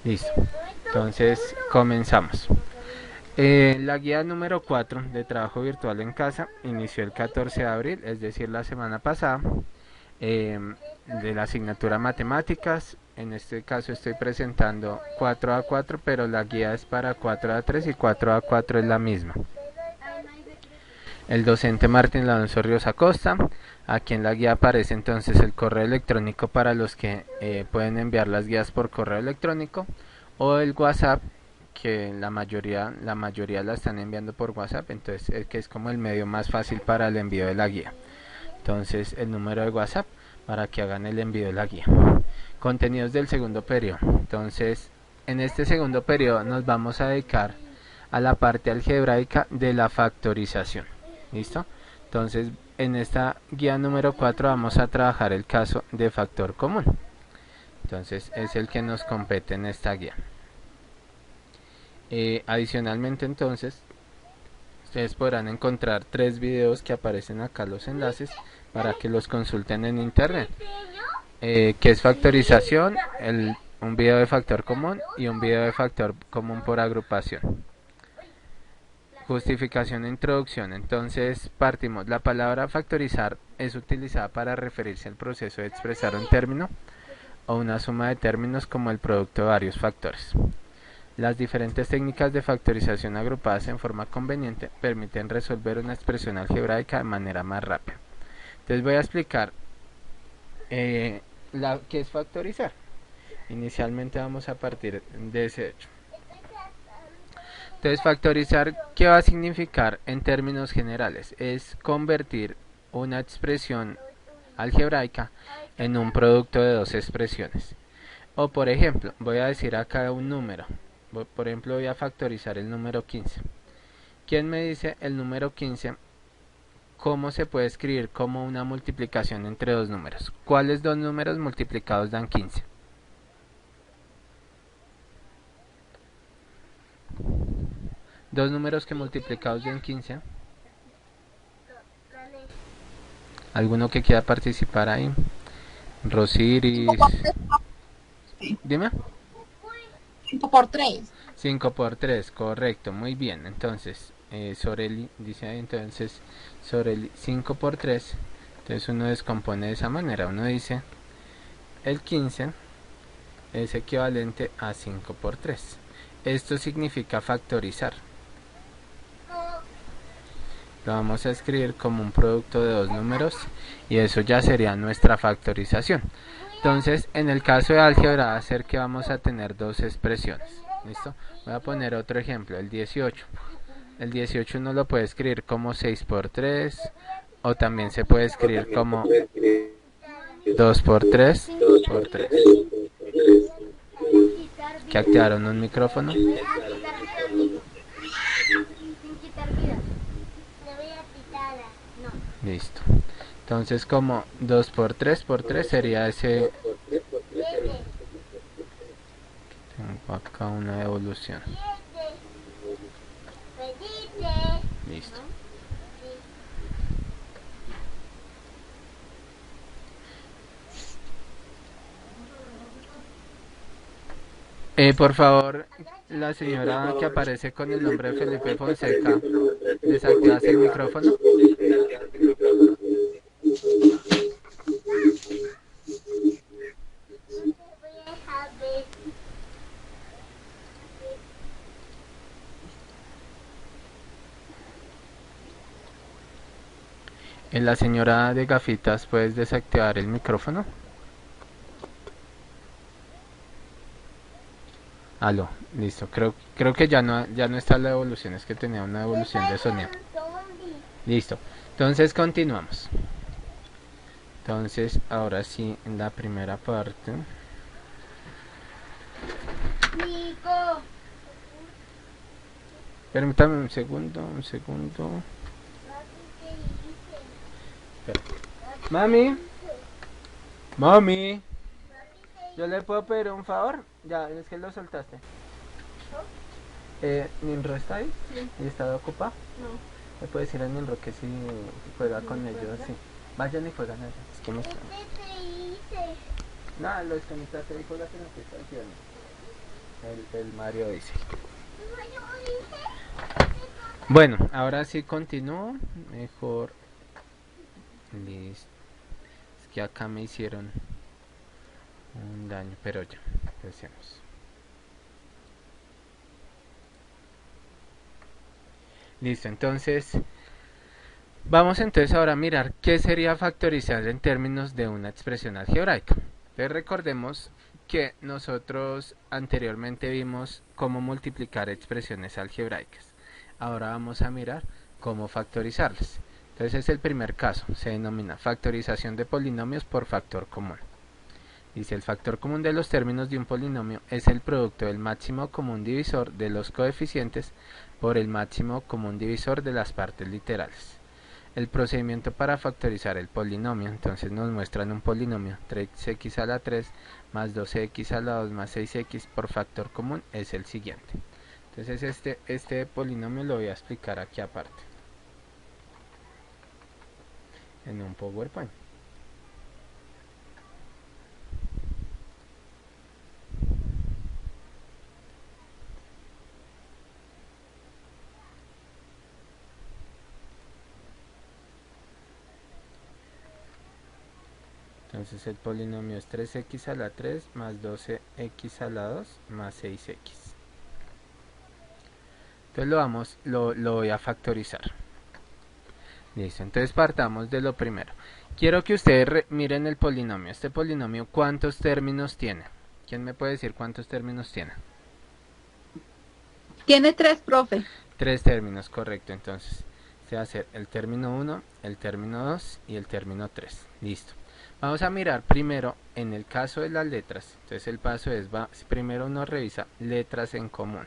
Listo. Entonces comenzamos. La guía número 4 de trabajo virtual en casa inició el 14 de abril, es decir, la semana pasada, eh, de la asignatura matemáticas. En este caso estoy presentando 4A4, pero la guía es para 4A3 y 4A4 es la misma. El docente Martín Alonso Ríos Acosta. Aquí en la guía aparece entonces el correo electrónico para los que pueden enviar las guías por correo electrónico, o el WhatsApp, que la mayoría la están enviando por WhatsApp, entonces que es como el medio más fácil para el envío de la guía. Entonces el número de WhatsApp para que hagan el envío de la guía. Contenidos del segundo periodo. Entonces en este segundo periodo nos vamos a dedicar a la parte algebraica de la factorización. ¿Listo? Entonces en esta guía número 4 vamos a trabajar el caso de factor común. Entonces es el que nos compete en esta guía. Adicionalmente entonces ustedes podrán encontrar 3 videos que aparecen acá, los enlaces, para que los consulten en internet. Que es factorización, un video de factor común y un video de factor común por agrupación. Justificación e introducción. Entonces partimos. La palabra factorizar es utilizada para referirse al proceso de expresar un término o una suma de términos como el producto de varios factores. Las diferentes técnicas de factorización agrupadas en forma conveniente permiten resolver una expresión algebraica de manera más rápida. Entonces voy a explicar qué es factorizar. Inicialmente vamos a partir de ese hecho. Entonces factorizar, ¿qué va a significar en términos generales? Es convertir una expresión algebraica en un producto de dos expresiones. O por ejemplo, voy a decir acá un número. Por ejemplo, voy a factorizar el número 15. ¿Quién me dice el número 15? ¿Cómo se puede escribir como una multiplicación entre dos números? ¿Cuáles dos números multiplicados dan 15? Dos números que multiplicados den 15. ¿Alguno que quiera participar ahí? Rosiris. 5 Dime. por 3. 5 por 3, correcto, muy bien. Entonces, dice ahí, entonces, sobre el 5 por 3, entonces uno descompone de esa manera. Uno dice, el 15 es equivalente a 5 por 3. Esto significa factorizar. Lo vamos a escribir como un producto de dos números y eso ya sería nuestra factorización. Entonces, en el caso de álgebra va a ser que vamos a tener dos expresiones. ¿Listo? Voy a poner otro ejemplo, el 18. El 18 uno lo puede escribir como 6 por 3 o también se puede escribir como 2 por 3 por 3. Que activaron un micrófono. Listo. Entonces como 2 por 3 sería ese. Tengo acá una devolución. Listo. Por favor, la señora que aparece con el nombre de Felipe Fonseca, desactivas el micrófono. La señora de gafitas, ¿puedes desactivar el micrófono? Aló, listo. Creo que ya no está la devolución, es que tenía una devolución de sonido. Listo. Entonces continuamos. Entonces, ahora sí, en la primera parte. Permítame un segundo, un segundo. Espera. Mami, mami, ¿yo le puedo pedir un favor? Ya, es que lo soltaste. ¿Ninro está ahí? Sí. ¿Y está ocupado? No. ¿Le puede decir a Ninro que si juega con ellos? Sí. Vayan y juegan allá. Es que no está. No, lo desconectaste y juegas en la fiesta del viernes. el Mario dice. Bueno, ahora sí continúo. Mejor. Listo. Es que acá me hicieron un daño, pero ya. Empecemos. Listo, entonces vamos entonces ahora a mirar qué sería factorizar en términos de una expresión algebraica. Entonces recordemos que nosotros anteriormente vimos cómo multiplicar expresiones algebraicas. Ahora vamos a mirar cómo factorizarlas. Entonces es el primer caso, se denomina factorización de polinomios por factor común. Dice, el factor común de los términos de un polinomio es el producto del máximo común divisor de los coeficientes por el máximo común divisor de las partes literales. El procedimiento para factorizar el polinomio, entonces nos muestran un polinomio 3x a la 3 más 12x a la 2 más 6x por factor común es el siguiente. Entonces este polinomio lo voy a explicar aquí aparte, en un PowerPoint. Entonces el polinomio es 3x a la 3 más 12x a la 2 más 6x. Entonces lo voy a factorizar. Listo, entonces partamos de lo primero. Quiero que ustedes miren el polinomio. Este polinomio, ¿cuántos términos tiene? ¿Quién me puede decir cuántos términos tiene? Tiene 3, profe. 3 términos, correcto. Entonces, se va a hacer el término 1, el término 2 y el término 3. Listo. Vamos a mirar primero en el caso de las letras. Entonces el paso es, primero uno revisa letras en común.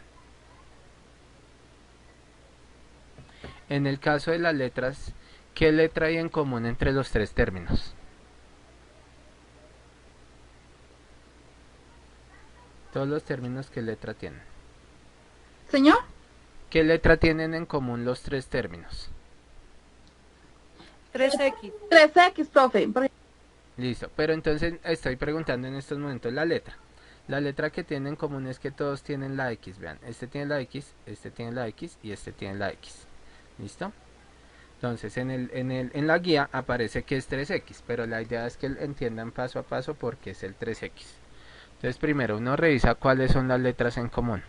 En el caso de las letras, ¿qué letra hay en común entre los 3 términos? Todos los términos, ¿qué letra tienen? ¿Señor? ¿Qué letra tienen en común los 3 términos? 3x. 3x, profe. Listo, pero entonces estoy preguntando en estos momentos la letra. La letra que tienen en común es que todos tienen la X, vean, este tiene la X, este tiene la X y este tiene la X. ¿Listo? Entonces en la guía aparece que es 3X, pero la idea es que entiendan paso a paso porque es el 3X. Entonces primero uno revisa cuáles son las letras en común.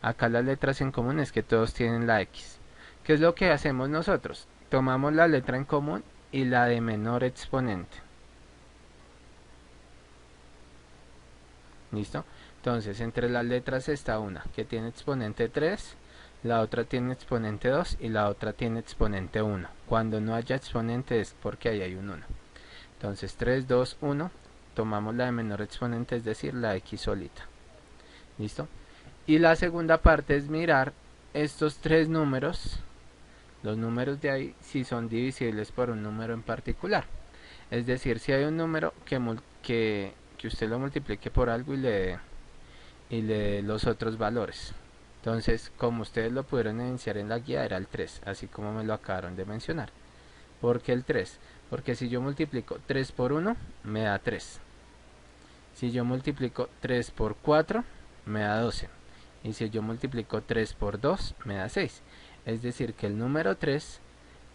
Acá las letras en común es que todos tienen la X. ¿Qué es lo que hacemos nosotros? Tomamos la letra en común y la de menor exponente. ¿Listo? Entonces entre las letras está una que tiene exponente 3, la otra tiene exponente 2 y la otra tiene exponente 1. Cuando no haya exponente es porque ahí hay un 1. Entonces 3, 2, 1, tomamos la de menor exponente, es decir, la X solita. ¿Listo? Y la segunda parte es mirar estos 3 números, los números de ahí, si son divisibles por un número en particular. Es decir, si hay un número que usted lo multiplique por algo y le dé los otros valores. Entonces, como ustedes lo pudieron evidenciar en la guía, era el 3, así como me lo acabaron de mencionar. ¿Por qué el 3? Porque si yo multiplico 3 por 1, me da 3. Si yo multiplico 3 por 4, me da 12. Y si yo multiplico 3 por 2, me da 6. Es decir, que el número 3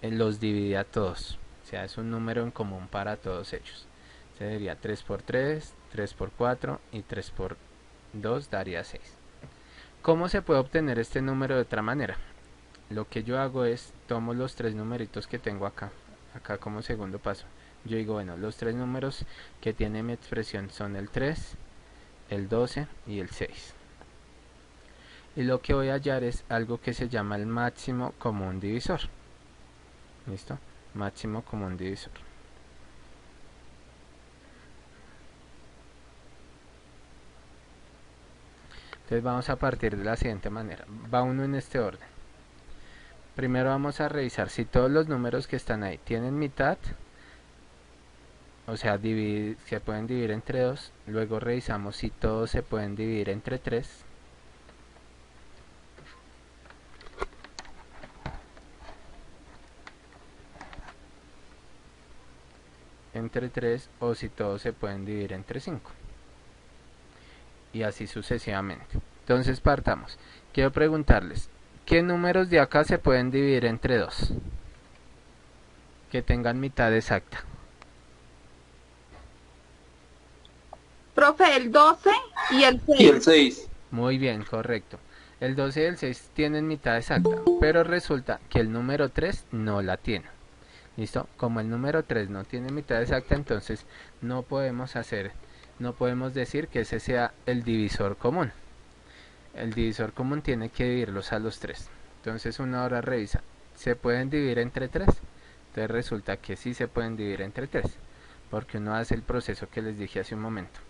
los divide a todos. O sea, es un número en común para todos ellos. Sería 3 por 3, 3 por 4 y 3 por 2 daría 6. ¿Cómo se puede obtener este número de otra manera? Lo que yo hago es, tomo los 3 numeritos que tengo acá como segundo paso. Yo digo, bueno, los 3 números que tiene mi expresión son el 3, el 12 y el 6. Y lo que voy a hallar es algo que se llama el máximo común divisor. ¿Listo? Máximo común divisor. Entonces vamos a partir de la siguiente manera. Va uno en este orden. Primero vamos a revisar si todos los números que están ahí tienen mitad. O sea, se pueden dividir entre 2. Luego revisamos si todos se pueden dividir entre 3. Entre 3 o si todos se pueden dividir entre 5. Y así sucesivamente. Entonces partamos. Quiero preguntarles, ¿qué números de acá se pueden dividir entre 2? Que tengan mitad exacta. Profe, el 12 y el Y el 6. 6. Muy bien, correcto. El 12 y el 6 tienen mitad exacta, pero resulta que el número 3 no la tiene. ¿Listo? Como el número 3 no tiene mitad exacta, entonces no podemos decir que ese sea el divisor común. El divisor común tiene que dividirlos a los 3. Entonces uno ahora revisa, ¿se pueden dividir entre 3? Entonces resulta que sí se pueden dividir entre 3, porque uno hace el proceso que les dije hace un momento.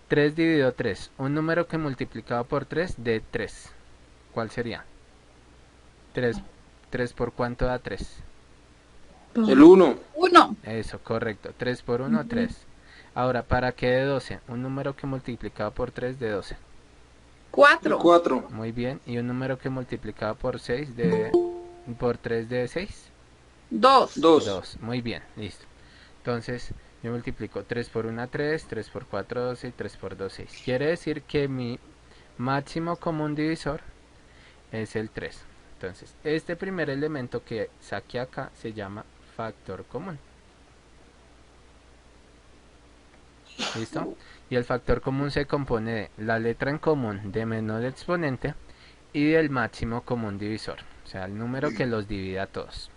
3 dividido 3, un número que multiplicado por 3 dé 3. ¿Cuál sería? 3 por cuánto da 3. El 1. 1. Eso, correcto. 3 por 1, 3. Ahora, ¿para qué de 12? Un número que multiplicado por 3 de 12. 4. 4. Muy bien. ¿Y un número que multiplicado por 3 de 6? 2. 2. 2. Muy bien, listo. Entonces, yo multiplico 3 por 1, 3, 3 por 4, 12 y 3 por 2, 6. Quiere decir que mi máximo común divisor es el 3. Entonces, este primer elemento que saqué acá se llama factor común. ¿Listo? Y el factor común se compone de la letra en común de menor exponente y del máximo común divisor. O sea, el número que los divide a todos.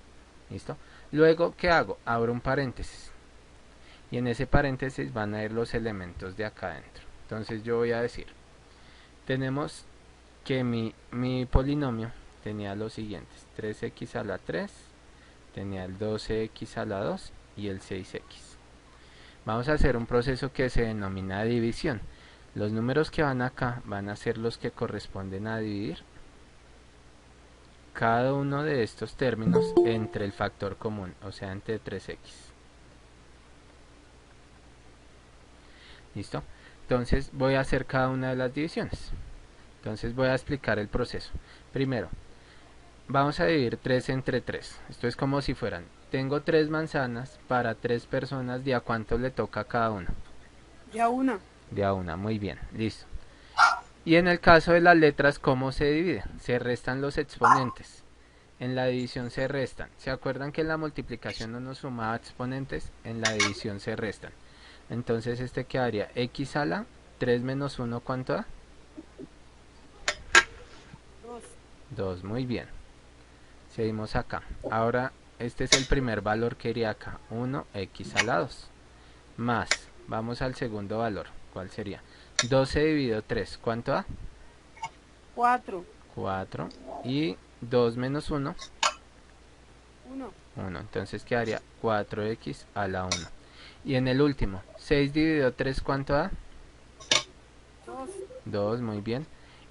¿Listo? Luego, ¿qué hago? Abro un paréntesis. Y en ese paréntesis van a ir los elementos de acá adentro. Entonces yo voy a decir, tenemos que mi polinomio tenía los siguientes: 3x a la 3, tenía el 12x a la 2 y el 6x. Vamos a hacer un proceso que se denomina división. Los números que van acá van a ser los que corresponden a dividir cada uno de estos términos entre el factor común, o sea, entre 3x. ¿Listo? Entonces voy a hacer cada una de las divisiones. Entonces voy a explicar el proceso. Primero, vamos a dividir 3 entre 3. Esto es como si fueran, tengo 3 manzanas para 3 personas, ¿de a cuánto le toca a cada uno? De a una. De a una, muy bien, listo. Y en el caso de las letras, ¿cómo se divide? Se restan los exponentes. En la división se restan. ¿Se acuerdan que en la multiplicación no nos sumaba exponentes? En la división se restan. Entonces este quedaría x a la 3 menos 1, ¿cuánto da? 2. 2, muy bien. Seguimos acá. Ahora este es el primer valor que iría acá, 1x a la 2. Más, vamos al segundo valor. ¿Cuál sería? 12 dividido 3, ¿cuánto da? 4. 4. Y 2 menos 1, 1. 1. Entonces quedaría 4x a la 1. Y en el último, 6 dividido 3, ¿cuánto da? 2. 2, muy bien.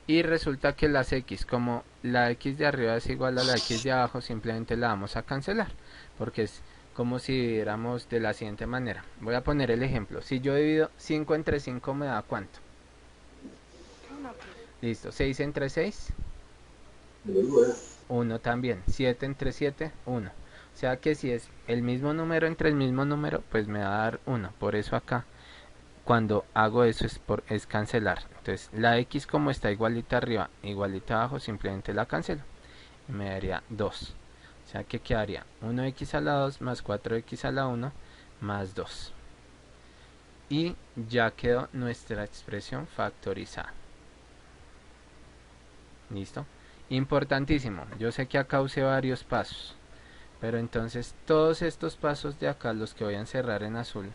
Y resulta que las x, como la x de arriba es igual a la x de abajo, simplemente la vamos a cancelar, porque es como si dividiéramos de la siguiente manera. Voy a poner el ejemplo. Si yo divido 5 entre 5, ¿me da cuánto? 1. Listo. 6 entre 6, 1 también. 7 entre 7, 1. O sea que si es el mismo número entre el mismo número, pues me va a dar 1. Por eso acá, cuando hago eso es cancelar. Entonces la x, como está igualita arriba, igualita abajo, simplemente la cancelo. Y me daría 2. O sea que quedaría 1x a la 2 más 4x a la 1 más 2. Y ya quedó nuestra expresión factorizada. ¿Listo? Importantísimo. Yo sé que acá usé varios pasos, pero entonces todos estos pasos de acá, los que voy a encerrar en azul,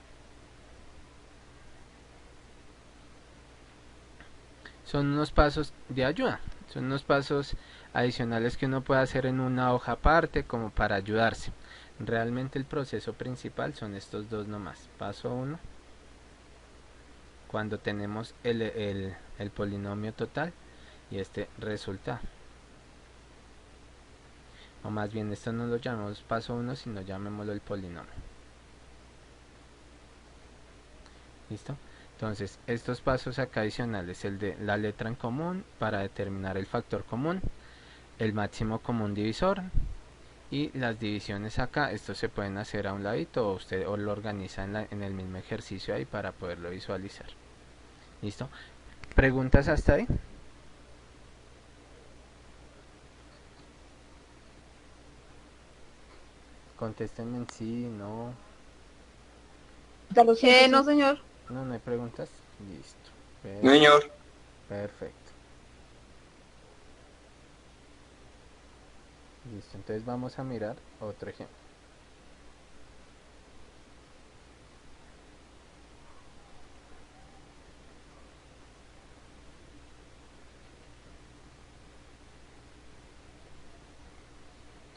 son unos pasos de ayuda. Son unos pasos adicionales que uno puede hacer en una hoja aparte como para ayudarse. Realmente el proceso principal son estos dos nomás. Paso 1, cuando tenemos el polinomio total y este resultado. O más bien, esto no lo llamamos paso 1, sino llamémoslo el polinomio. ¿Listo? Entonces, estos pasos acá adicionales, el de la letra en común para determinar el factor común, el máximo común divisor y las divisiones acá. Esto se pueden hacer a un ladito o usted lo organiza en el mismo ejercicio ahí para poderlo visualizar. ¿Listo? ¿Preguntas hasta ahí? Contéstenme en sí, no. No, señor. No, no hay preguntas. Listo. No, señor. Perfecto. Listo, entonces vamos a mirar otro ejemplo.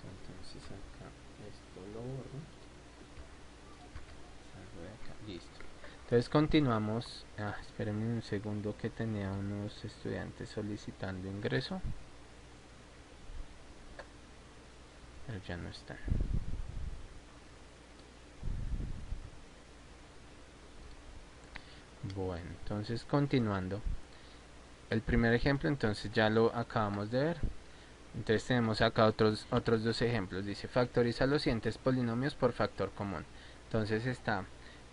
Entonces acá esto lo borro. Salgo de acá. Listo. Entonces continuamos. Espérenme un segundo que tenía unos estudiantes solicitando ingreso. Pero ya no están. Bueno, entonces continuando. El primer ejemplo entonces ya lo acabamos de ver. Entonces tenemos acá otros dos ejemplos. Dice factoriza los siguientes polinomios por factor común. Entonces está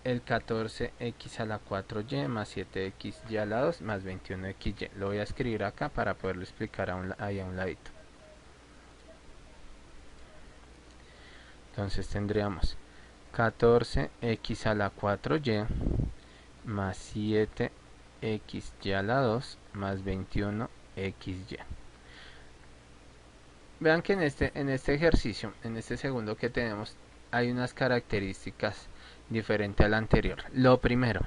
el 14x a la 4y más 7xy a la 2 más 21xy. Lo voy a escribir acá para poderlo explicar ahí a un ladito. Entonces tendríamos 14x a la 4y más 7xy a la 2 más 21xy. Vean que en este ejercicio, en este segundo que tenemos, hay unas características diferentes al anterior. Lo primero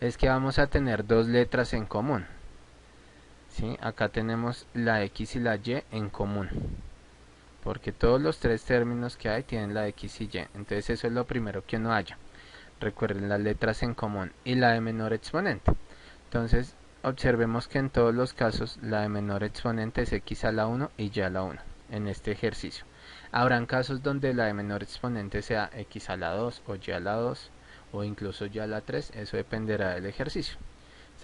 es que vamos a tener dos letras en común. ¿Sí? Acá tenemos la x y la y en común, porque todos los tres términos que hay tienen la x y y. Entonces eso es lo primero que uno halla. Recuerden las letras en común y la de menor exponente. Entonces observemos que en todos los casos la de menor exponente es x a la 1 y y a la 1 en este ejercicio. Habrán casos donde la de menor exponente sea x a la 2 o y a la 2 o incluso y a la 3, eso dependerá del ejercicio.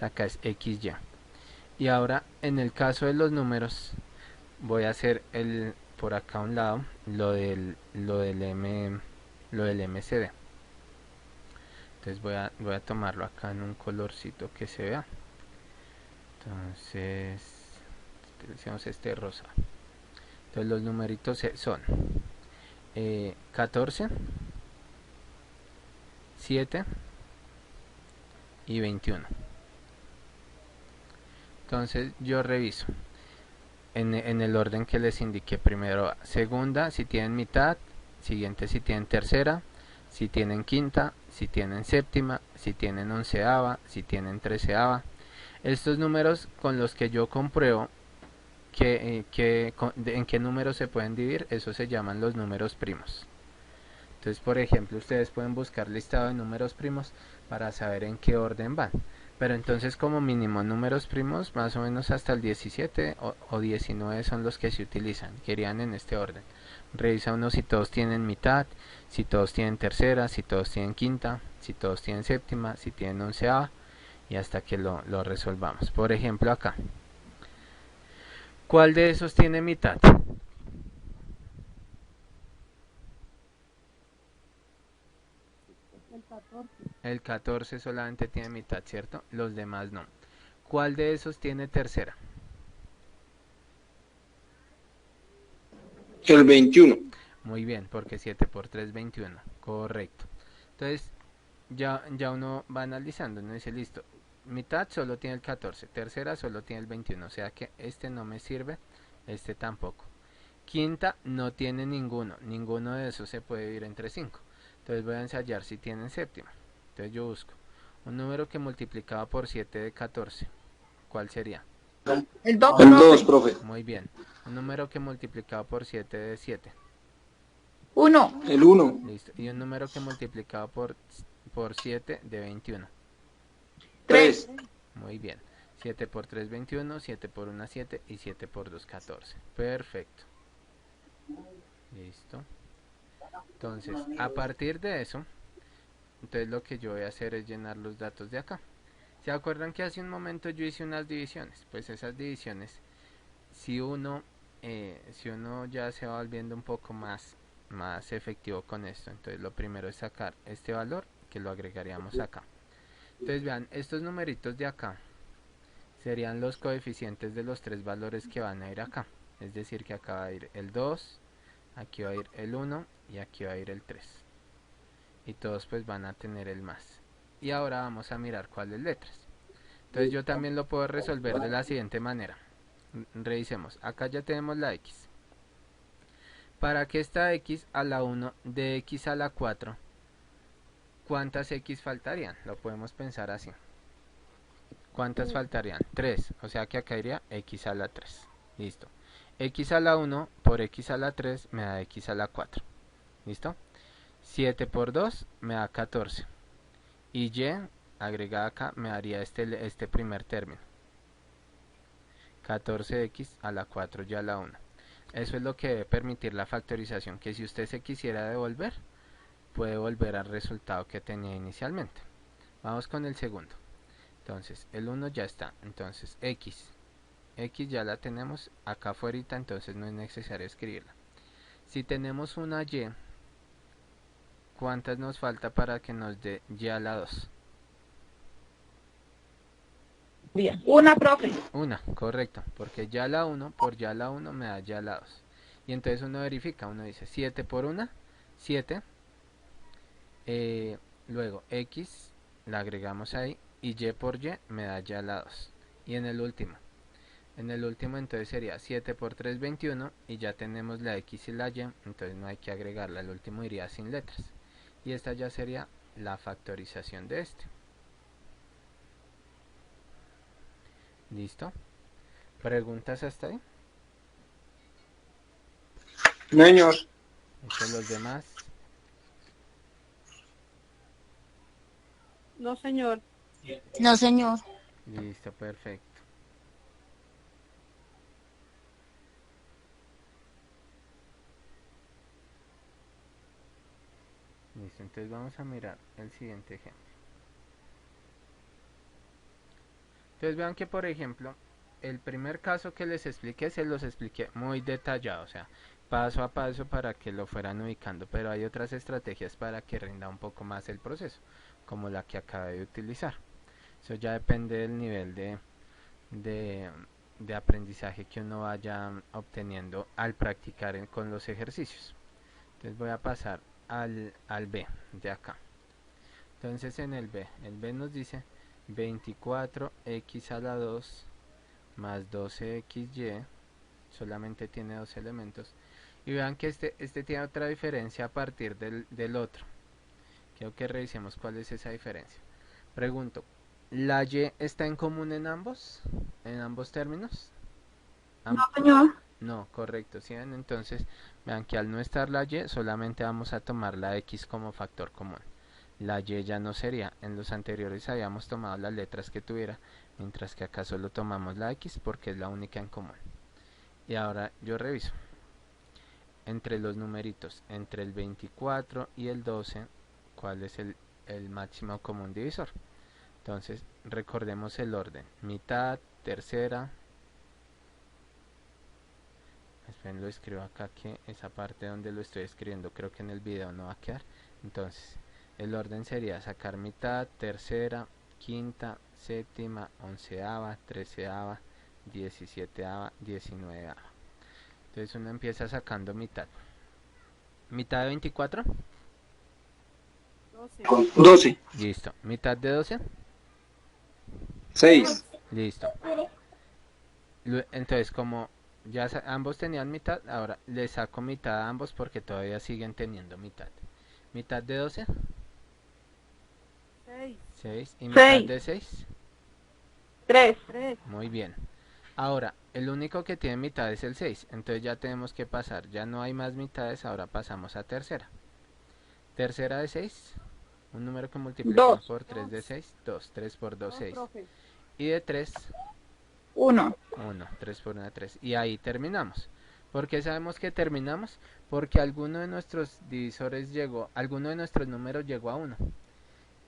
Acá es xy. Y ahora en el caso de los números voy a hacer por acá a un lado lo del MCD. Entonces voy a tomarlo acá en un colorcito que se vea. Entonces utilicemos este rosa. Entonces los numeritos son 14, 7 y 21. Entonces yo reviso en el orden que les indiqué. Primero segunda si tienen mitad, siguiente si tienen tercera, si tienen quinta, si tienen séptima, si tienen onceava, si tienen treceava. Estos números con los que yo compruebo en qué números se pueden dividir, eso se llaman los números primos. Entonces, por ejemplo, ustedes pueden buscar listado de números primos para saber en qué orden van. Pero entonces como mínimo números primos, más o menos hasta el 17 o 19 son los que se utilizan, que irían en este orden. Revisa uno si todos tienen mitad, si todos tienen tercera, si todos tienen quinta, si todos tienen séptima, si tienen onceava, y hasta que lo resolvamos. Por ejemplo acá, ¿cuál de esos tiene mitad? El 14. El 14 solamente tiene mitad, ¿cierto? Los demás no. ¿Cuál de esos tiene tercera? El 21. Muy bien, porque 7 por 3, 21. Correcto. Entonces, ya uno va analizando, uno dice, listo, mitad solo tiene el 14, tercera solo tiene el 21, o sea que este no me sirve, este tampoco. Quinta no tiene ninguno de esos se puede dividir entre 5. Entonces voy a ensayar si tienen séptima. Entonces yo busco un número que multiplicado por 7 de 14. ¿Cuál sería? El 2, El 2, profe. Muy bien. Un número que multiplicado por 7 de 7. 1, El 1. Listo. Y un número que multiplicado por 7 de 21. 3. Muy bien. 7 por 3, 21. 7 por 1, 7. Y 7 por 2, 14. Perfecto. Listo. Entonces, a partir de eso, entonces lo que yo voy a hacer es llenar los datos de acá. ¿Se acuerdan que hace un momento yo hice unas divisiones? Pues esas divisiones, si uno ya se va volviendo un poco más efectivo con esto, entonces lo primero es sacar este valor, que lo agregaríamos acá. Entonces vean, estos numeritos de acá serían los coeficientes de los tres valores que van a ir acá. Es decir, que acá va a ir el 2, aquí va a ir el 1 y aquí va a ir el 3. Y todos pues van a tener el más. Y ahora vamos a mirar cuáles letras. Entonces yo también lo puedo resolver de la siguiente manera. Revisemos, acá ya tenemos la x. Para que esta x a la 1 de x a la 4, ¿cuántas x faltarían? Lo podemos pensar así. ¿Cuántas faltarían? 3, o sea que acá iría x a la 3. Listo. X a la 1 por x a la 3 me da x a la 4. ¿Listo? 7 por 2 me da 14. Y y agregada acá me daría este primer término. 14x a la 4 y a la 1. Eso es lo que debe permitir la factorización, que si usted se quisiera devolver, puede volver al resultado que tenía inicialmente. Vamos con el segundo. Entonces, el 1 ya está. Entonces, x ya la tenemos acá afuera, entonces no es necesario escribirla. Si tenemos una y, ¿cuántas nos falta para que nos dé y a la 2? Bien. Una, profe. Una, correcto, porque ya la 1 por ya la 1 me da ya la 2. Y entonces uno verifica, uno dice 7 por 1, 7. Luego x la agregamos ahí y y por y me da ya la 2. Y en el último entonces sería 7 por 3, 21 y ya tenemos la x y la y, entonces no hay que agregarla, el último iría sin letras. Y esta ya sería la factorización de este. ¿Listo? ¿Preguntas hasta ahí? No, señor. Estos los demás. No, señor. No, señor. Listo, perfecto. Listo, entonces vamos a mirar el siguiente ejemplo. Entonces vean que, por ejemplo, el primer caso que les expliqué, se los expliqué muy detallado, o sea, paso a paso para que lo fueran ubicando, pero hay otras estrategias para que rinda un poco más el proceso, como la que acabé de utilizar. Eso ya depende del nivel de aprendizaje que uno vaya obteniendo al practicar con los ejercicios. Entonces voy a pasar al B de acá. Entonces en el B nos dice 24x a la 2 más 12xy, solamente tiene dos elementos. Y vean que este tiene otra diferencia a partir del otro. Quiero que revisemos cuál es esa diferencia. Pregunto, ¿la y está en común en ambos? ¿En ambos términos? No, señor. No, correcto, ¿sí ven? Entonces, vean que al no estar la y, solamente vamos a tomar la x como factor común. La y ya no sería. En los anteriores habíamos tomado las letras que tuviera, mientras que acá solo tomamos la x porque es la única en común. Y ahora yo reviso. Entre los numeritos, entre el 24 y el 12, ¿cuál es el máximo común divisor? Entonces, recordemos el orden. Mitad, tercera. Esperen, lo escribo acá, que esa parte donde lo estoy escribiendo creo que en el video no va a quedar. Entonces, el orden sería sacar mitad, tercera, quinta, séptima, onceava, treceava, 17ava, 19ava. Entonces uno empieza sacando mitad. ¿Mitad de 24? 12. 12. Listo. ¿Mitad de 12? 6. Listo. Entonces, como ya ambos tenían mitad, ahora le saco mitad a ambos porque todavía siguen teniendo mitad. ¿Mitad de 12? 6. 6. ¿Y mitad Seis. de 6? 3. 3. Muy bien. Ahora, el único que tiene mitad es el 6. Entonces ya tenemos que pasar. Ya no hay más mitades, ahora pasamos a tercera. Tercera de 6. Un número que multiplicamos Dos. por 3 de 6. 2. 3 por 2, 6. Profe. Y de 3, 1. 1. 3 por 1, 3. Y ahí terminamos. ¿Por qué sabemos que terminamos? Porque alguno de nuestros divisores llegó, alguno de nuestros números llegó a 1.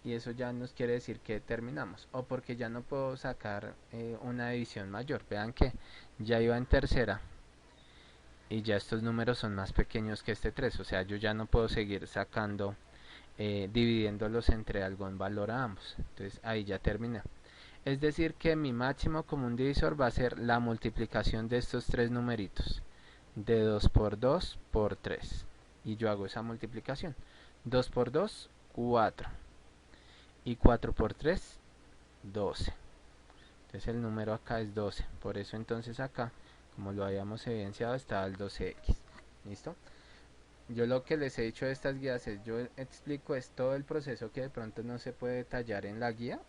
Y eso ya nos quiere decir que terminamos. O porque ya no puedo sacar una división mayor. Vean que ya iba en tercera. Y ya estos números son más pequeños que este 3. O sea, yo ya no puedo seguir sacando, dividiéndolos entre algún valor a ambos. Entonces ahí ya terminé. Es decir que mi máximo común divisor va a ser la multiplicación de estos tres numeritos. de 2 por 2 por 3. Y yo hago esa multiplicación. 2 por 2, 4. Y 4 por 3, 12. Entonces el número acá es 12. Por eso entonces acá, como lo habíamos evidenciado, está el 12x. ¿Listo? Yo lo que les he dicho de estas guías es, yo explico es todo el proceso que de pronto no se puede detallar en la guía,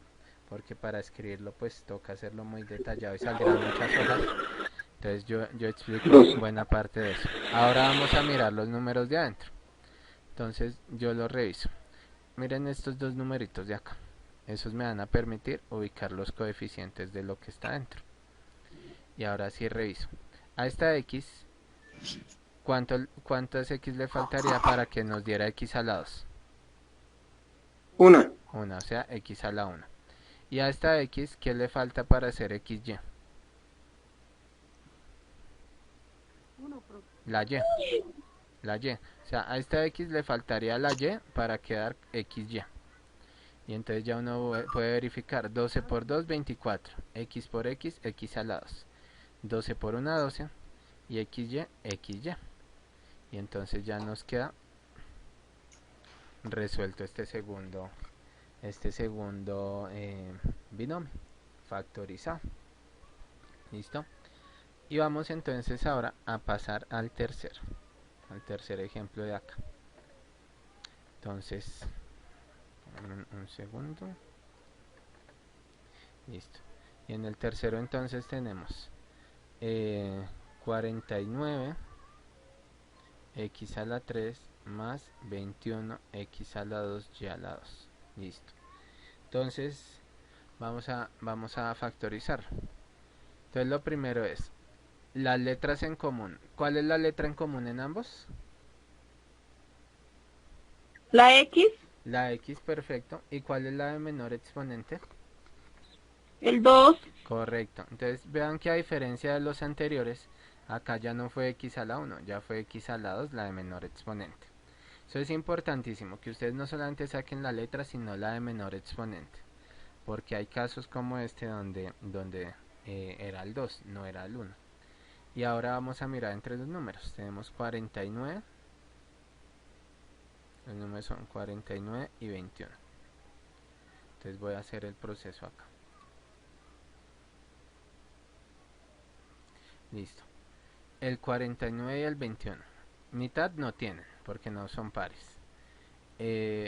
porque para escribirlo pues toca hacerlo muy detallado y saldrán muchas hojas. Entonces yo explico buena parte de eso. Ahora vamos a mirar los números de adentro. Entonces yo los reviso. Miren estos dos numeritos de acá. Esos me van a permitir ubicar los coeficientes de lo que está dentro. Y ahora sí reviso. A esta x, ¿cuántas x le faltaría para que nos diera x a la 2? Una. Una, o sea, x a la 1. Y a esta x, ¿qué le falta para hacer xy? La y. La y. O sea, a esta x le faltaría la y para quedar xy. Y entonces ya uno puede verificar 12 por 2, 24. X por x, x a la 2. 12 por 1, 12. Y xy, xy. Y entonces ya nos queda resuelto este segundo binomio factorizado. ¿Listo? Y vamos entonces ahora a pasar al tercer ejemplo de acá. Entonces, un segundo. Listo. Y en el tercero entonces tenemos 49 x a la 3 más 21 x a la 2 y a la 2. Listo. Entonces vamos a factorizar. Entonces lo primero es las letras en común. ¿Cuál es la letra en común en ambos? La X, La x, perfecto. ¿Y cuál es la de menor exponente? el 2, Correcto. Entonces vean que a diferencia de los anteriores, acá ya no fue x a la 1, ya fue x a la 2, la de menor exponente. Eso es importantísimo, que ustedes no solamente saquen la letra, sino la de menor exponente. Porque hay casos como este donde era el 2, no era el 1. Y ahora vamos a mirar entre los números. Tenemos 49. Los números son 49 y 21. Entonces voy a hacer el proceso acá. Listo. El 49 y el 21. Mitad no tienen, porque no son pares.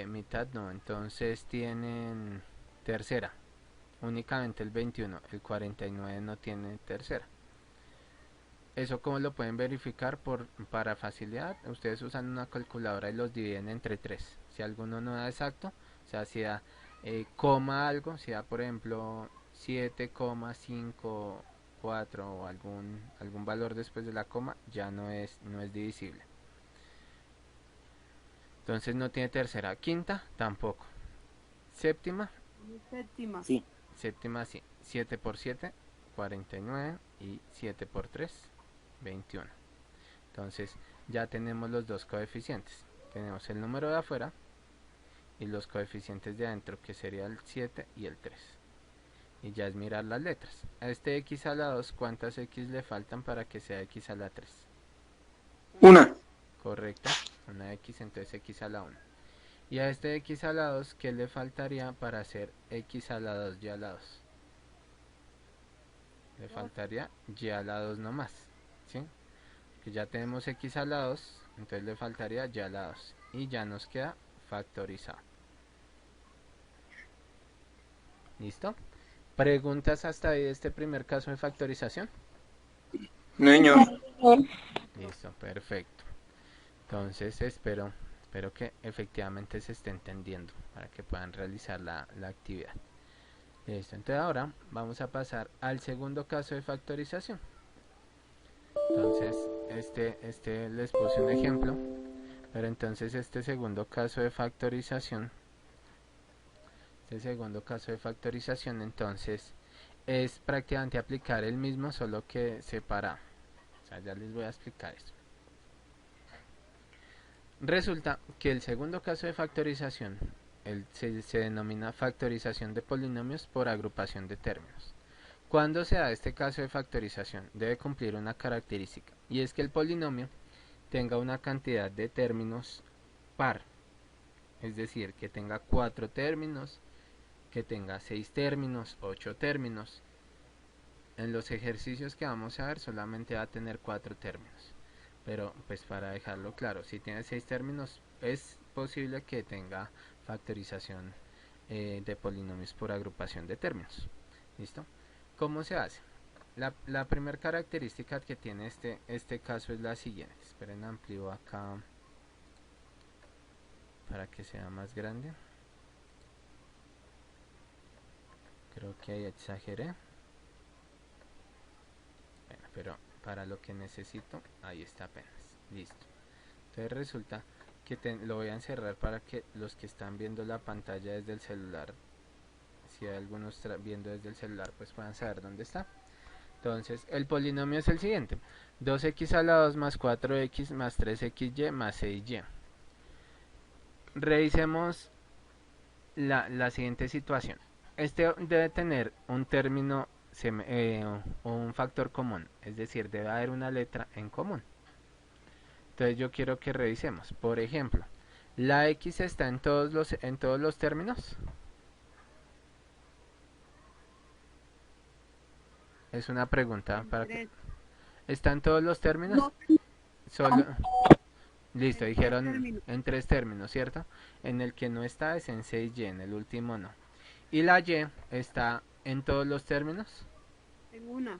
Mitad no, entonces tienen tercera. Únicamente el 21. El 49 no tiene tercera. Eso como lo pueden verificar para facilidad. Ustedes usan una calculadora y los dividen entre 3. Si alguno no da exacto, o sea, si da coma algo, si da por ejemplo 7,54 o algún valor después de la coma, ya no es divisible. Entonces no tiene tercera. Quinta, tampoco. Séptima. Séptima. Sí. Séptima sí. 7 por 7, 49. Y 7 por 3, 21. Entonces ya tenemos los dos coeficientes. Tenemos el número de afuera y los coeficientes de adentro, que sería el 7 y el 3. Y ya es mirar las letras. A este x a la 2, ¿cuántas x le faltan para que sea x a la 3? Una. Correcto, una x, entonces x a la 1. Y a este x a la 2, ¿qué le faltaría para hacer x a la 2 y a la 2? Le faltaría y a la 2 nomás, ¿sí? Que ya tenemos x a la 2, entonces le faltaría y a la 2. Y ya nos queda factorizado. ¿Listo? ¿Preguntas hasta ahí de este primer caso de factorización? No, señor. Listo, perfecto. Entonces espero que efectivamente se esté entendiendo para que puedan realizar la actividad. Listo, entonces ahora vamos a pasar al segundo caso de factorización. Entonces este les puse un ejemplo, pero entonces este segundo caso de factorización entonces es prácticamente aplicar el mismo, solo que separado. O sea, ya les voy a explicar eso. Resulta que el segundo caso de factorización se denomina factorización de polinomios por agrupación de términos. Cuando se da este caso de factorización, debe cumplir una característica, y es que el polinomio tenga una cantidad de términos par, es decir, que tenga 4 términos, que tenga 6 términos, 8 términos. En los ejercicios que vamos a ver solamente va a tener 4 términos, pero pues para dejarlo claro, si tiene 6 términos es posible que tenga factorización de polinomios por agrupación de términos. ¿Listo? ¿Cómo se hace? La primera característica que tiene este caso es la siguiente. Esperen, amplío acá para que sea más grande. Creo que ahí exageré. Bueno, pero para lo que necesito, ahí está apenas. Listo. Entonces resulta que lo voy a encerrar para que los que están viendo la pantalla desde el celular, si hay algunos viendo desde el celular, pues puedan saber dónde está. Entonces, el polinomio es el siguiente: 2x a la 2 más 4x más 3xy más 6y. Revisemos la siguiente situación. Este debe tener un término o un factor común, es decir, debe haber una letra en común. Entonces yo quiero que revisemos. Por ejemplo, ¿la x está en todos los términos? Es una pregunta para que... ¿Está en todos los términos? No. Solo... Listo, En 3 dijeron términos. en 3 términos, ¿cierto? En el que no está es en 6y, en el último no. ¿Y la y está en todos los términos? En 1.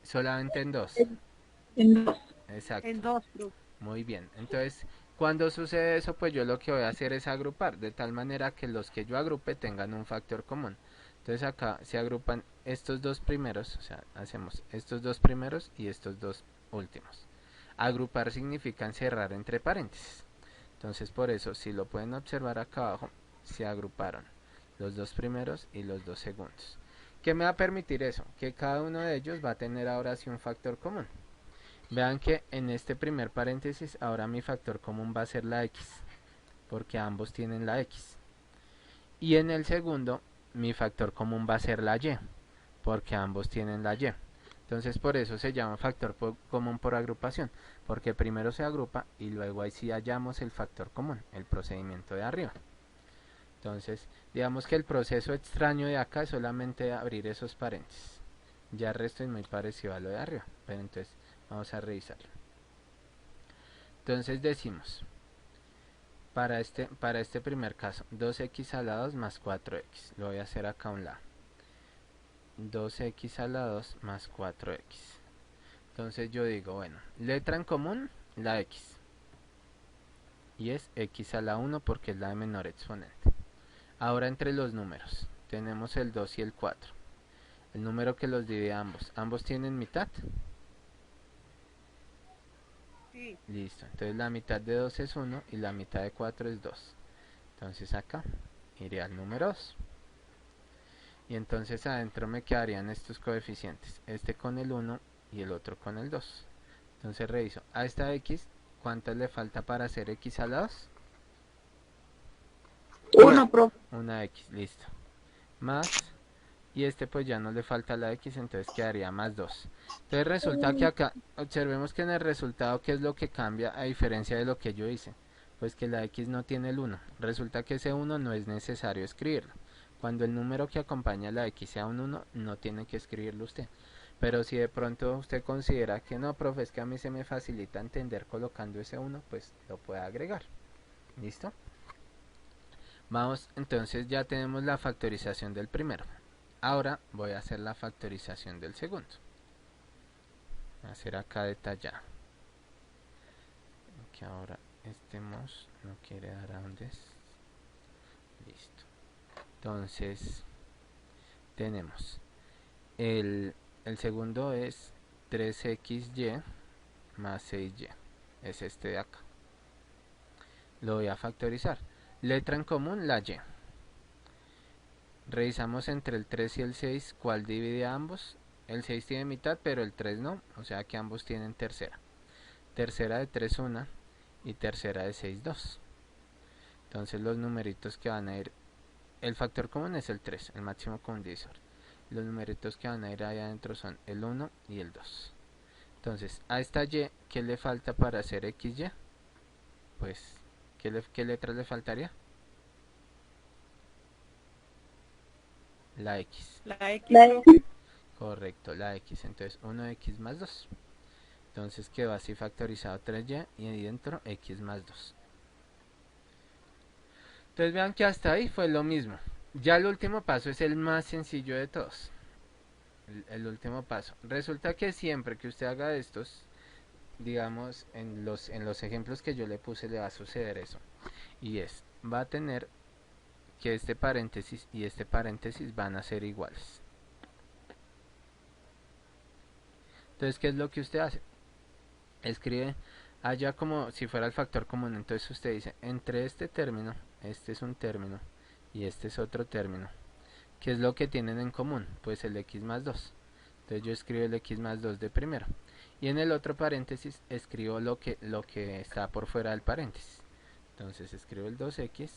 Solamente en 2. En 2. Exacto. En 2, profe. Muy bien. Entonces, cuando sucede eso, pues yo lo que voy a hacer es agrupar, de tal manera que los que yo agrupe tengan un factor común. Entonces acá se agrupan estos dos primeros, o sea, hacemos estos dos primeros y estos dos últimos. Agrupar significa encerrar entre paréntesis. Entonces por eso, si lo pueden observar acá abajo, se agruparon los dos primeros y los dos segundos. ¿Qué me va a permitir eso? Que cada uno de ellos va a tener ahora sí un factor común. Vean que en este primer paréntesis ahora mi factor común va a ser la x, porque ambos tienen la x. Y en el segundo mi factor común va a ser la y, porque ambos tienen la y. Entonces por eso se llama factor común por agrupación, porque primero se agrupa y luego ahí sí hallamos el factor común, el procedimiento de arriba. Entonces digamos que el proceso extraño de acá es solamente abrir esos paréntesis. Ya el resto es muy parecido a lo de arriba, pero entonces vamos a revisarlo. Entonces decimos, para este primer caso, 2x a la 2 más 4x. Lo voy a hacer acá a un lado. 2x a la 2 más 4x. Entonces yo digo, bueno, letra en común, la x. Y es x a la 1 porque es la de menor exponente. Ahora entre los números, tenemos el 2 y el 4. El número que los divide a ambos. ¿Ambos tienen mitad? Sí. Listo, entonces la mitad de 2 es 1 y la mitad de 4 es 2. Entonces acá iré al número 2. Y entonces adentro me quedarían estos coeficientes. Este con el 1 y el otro con el 2. Entonces reviso. A esta x, ¿cuántas le falta para hacer x a la 2? 1, profe. Una x, listo. Más, y este pues ya no le falta la x, entonces quedaría más 2. Entonces resulta que acá, observemos que en el resultado, ¿qué es lo que cambia a diferencia de lo que yo hice? Pues que la x no tiene el 1. Resulta que ese 1 no es necesario escribirlo. Cuando el número que acompaña a la x sea un 1, no tiene que escribirlo usted. Pero si de pronto usted considera que no, profe, es que a mí se me facilita entender colocando ese 1, pues lo puede agregar. ¿Listo? Vamos, entonces ya tenemos la factorización del primero. Ahora voy a hacer la factorización del segundo. Voy a hacer acá detallado. Que ahora estemos, no quiere dar a dónde es. Listo. Entonces, tenemos el segundo es 3xy más 6y. Es este de acá. Lo voy a factorizar. Letra en común, la y. Revisamos entre el 3 y el 6 cuál divide a ambos. El 6 tiene mitad, pero el 3 no, o sea que ambos tienen tercera. Tercera de 3, 1 y tercera de 6, 2. Entonces los numeritos que van a ir, el factor común es el 3, el máximo común divisor. Los numeritos que van a ir ahí adentro son el 1 y el 2. Entonces, a esta y, ¿qué le falta para hacer xy? Pues, ¿qué letras le faltaría? La x. La X, La profe. Correcto, la x. Entonces, 1x más 2. Entonces quedó así factorizado 3y y ahí dentro x más 2. Entonces vean que hasta ahí fue lo mismo. Ya el último paso es el más sencillo de todos. El último paso. Resulta que siempre que usted haga estos, digamos, en los ejemplos que yo le puse le va a suceder eso. Y va a tener que este paréntesis y este paréntesis van a ser iguales. Entonces, ¿qué es lo que usted hace? Escribe allá como si fuera el factor común. Entonces usted dice, entre este término, este es un término y este es otro término. ¿Qué es lo que tienen en común? Pues el x más 2. Entonces yo escribo el x más 2 de primero. Y en el otro paréntesis escribo lo que está por fuera del paréntesis. Entonces escribo el 2x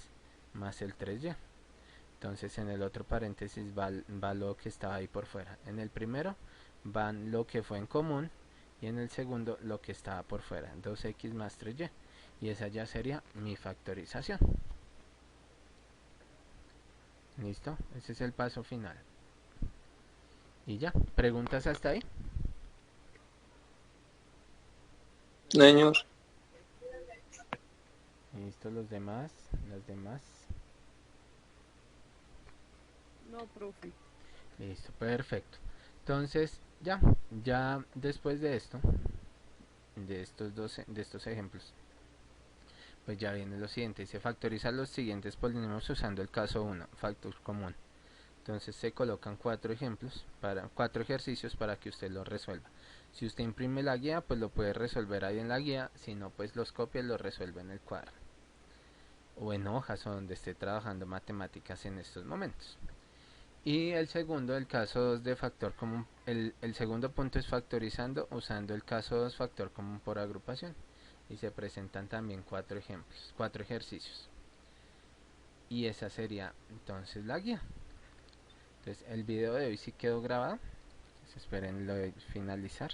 más el 3y. Entonces en el otro paréntesis va lo que estaba ahí por fuera. En el primero van lo que fue en común y en el segundo lo que estaba por fuera, 2x más 3y. Y esa ya sería mi factorización. ¿Listo? Ese es el paso final. Y ya, ¿preguntas hasta ahí? No, señor. Listo, los demás, las demás. No, profe. Listo, perfecto. Entonces, ya después de esto, de estos ejemplos, pues ya viene lo siguiente. Se factoriza los siguientes polinomios usando el caso 1, factor común. Entonces se colocan 4 ejercicios para que usted los resuelva. Si usted imprime la guía, pues lo puede resolver ahí en la guía. Si no, pues los copia y los resuelve en el cuaderno o en hojas o donde esté trabajando matemáticas en estos momentos. Y el segundo, el caso 2 de factor común. El segundo punto es factorizando usando el caso 2 factor común por agrupación. Y se presentan también 4 ejemplos, 4 ejercicios. Y esa sería entonces la guía. Entonces el video de hoy sí quedó grabado. Entonces esperen lo de finalizar.